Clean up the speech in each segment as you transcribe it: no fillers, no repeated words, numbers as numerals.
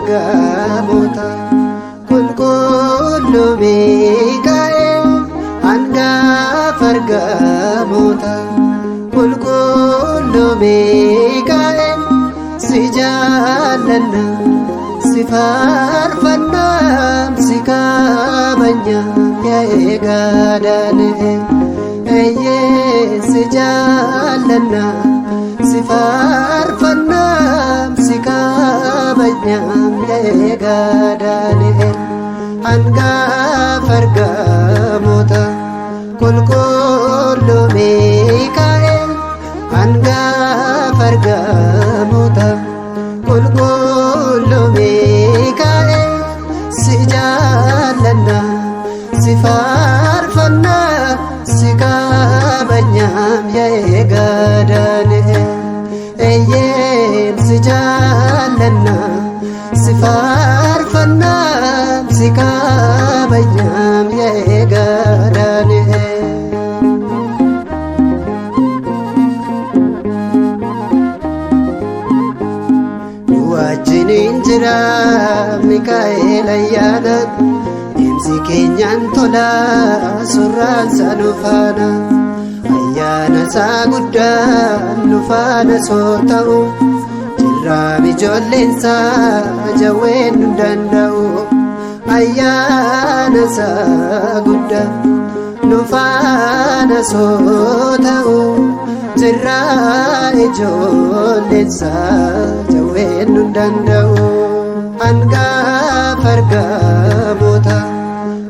ergamoota qulqulluu Miikaa'el hangafa ergamoota qulqulluu Miikaa'el si jaallanna si faarfanna si kabajna yaa eegaa Daani'el si jaallanna si faarfanna si kabajna yaa eegaa Daani'el hangafa ergamoota qulqulluu Miikaa'el hangafa ergamoota qulqulluu Miikaa'el si jaallanna si faarfanna si kabajna yaa eegaa Daani'el si jaallanna si faarfanna si kabajna yaa eegaa Daani'el wajjiniin jira Miikaa'el ayyaanaan deemsi keenyaan tola surraan isaa nu faana ayyaana isaa guddaan nu faana soo ta'u jirraam ijoolleen isaa jawween nu danda'u ayyaana isaa guddaan nu faana soo ta'u jirraa ijoolleen isaa jawween nu danda'u hangafa ergamoota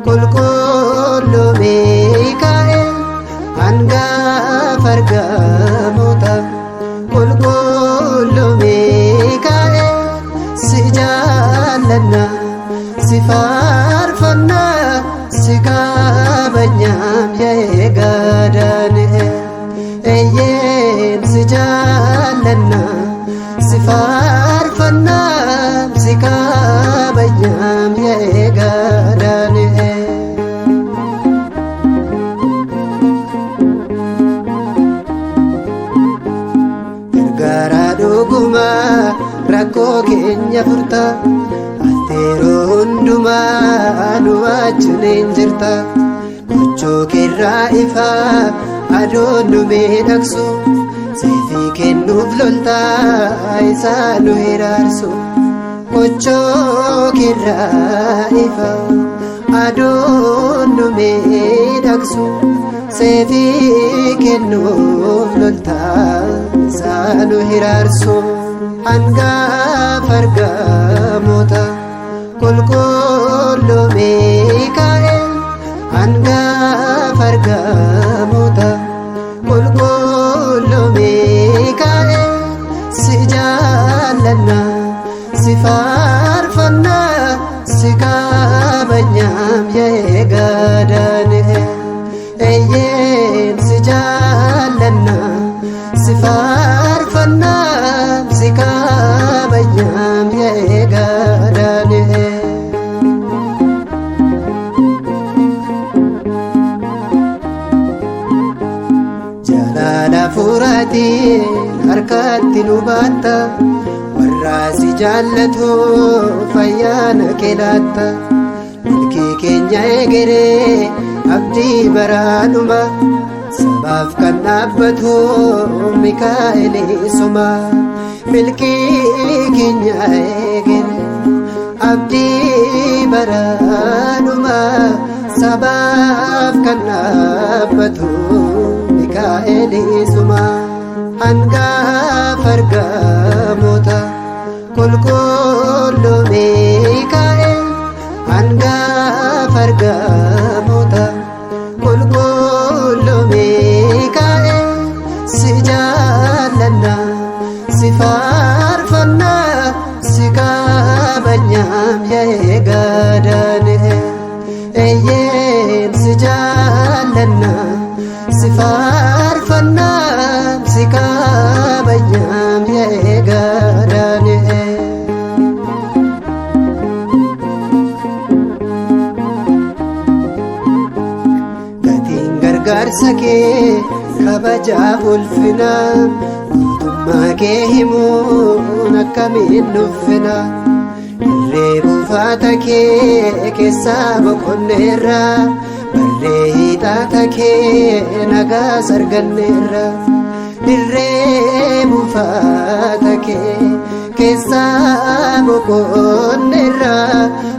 qulqulluu Miikaa'el hangafa ergamoota qulqulluu Miikaa'el si jaallanna si faarfanna si kabajna yaa eegaa Daani'el si jaallanna si faarfanna si kabajna yaa eegaa Daani'el gargaaraa dhugumaa rakkoo keenya furta yeroo hundumaa nu wajjiniin jirta gochuu keerraa ifaa aduun nu miidhagsu seefii kennuuf loltaa isaa nu hiraarsu gochuu keerraa ifaa aduun nu miidhagsu seefii kennuuf loltaa isaa nu hiraarsu hangafa ergamoota qulqulluu Miikaa'el hangafa ergamoota qulqulluu Miikaa'el si jaallanna si faarfanna si kabajna yaa eegaa Daani'el si jaallanna si faarfanna si kabajna yaa eegaa Daani'el jaalala furaatiin harkatti nu baatta warra si jaallatu fayyaana kee laatta milkii keenya egeree abdii baraanuma sabaaf kan dhaabbatu Miikaa'el suma milkii keenya egeree abdii baraanuma sabaaf kan dhaabbatu Miikaa'el suma hangafa ergamoota qulqulluu Miikaa'el hangafa ergamoota qulqulluu Miikaa'el si jaallanna si faarfanna si kabajna yaa eegaa Daani'el si jaallanna si faarfanna si kabajna yaa eegaa Daani'el gargaarsa kee kabajaaf ulfina guutummaa kee himuun akkamiin nuffina dirree buufaata kee keessaa boqonneerra barree hidhaata kee nagaas arganneerra dirree buufaata kee keessaa boqonneerra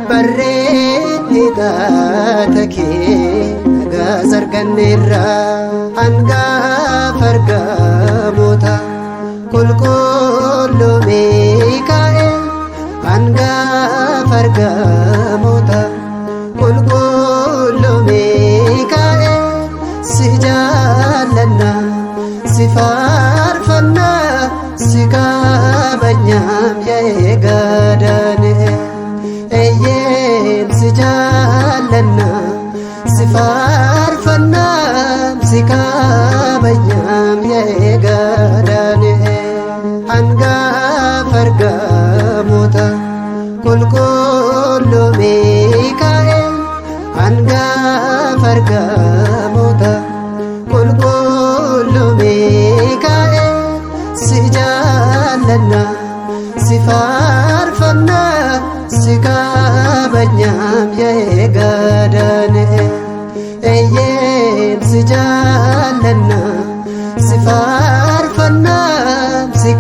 barree hidhaata kee nagaas arganneerra hangafa ergamoota qulqulluu Mikaa'el hangafa ergamoota qulqulluu Mikaa'el si jaallanna si faarfanna si kabajnam yaa Daani'el eeyyeen si jaallanna si faarfanna si kabajnam yaa Daani'el hangafa ergamoota qulqulluu Mikaa'el hangafa ergamoota qulqulluu Mikaa'el si jaallanna si faarfanna si kabajnam yaa Daani'el eeyyeen si jaallanna si faarfanna si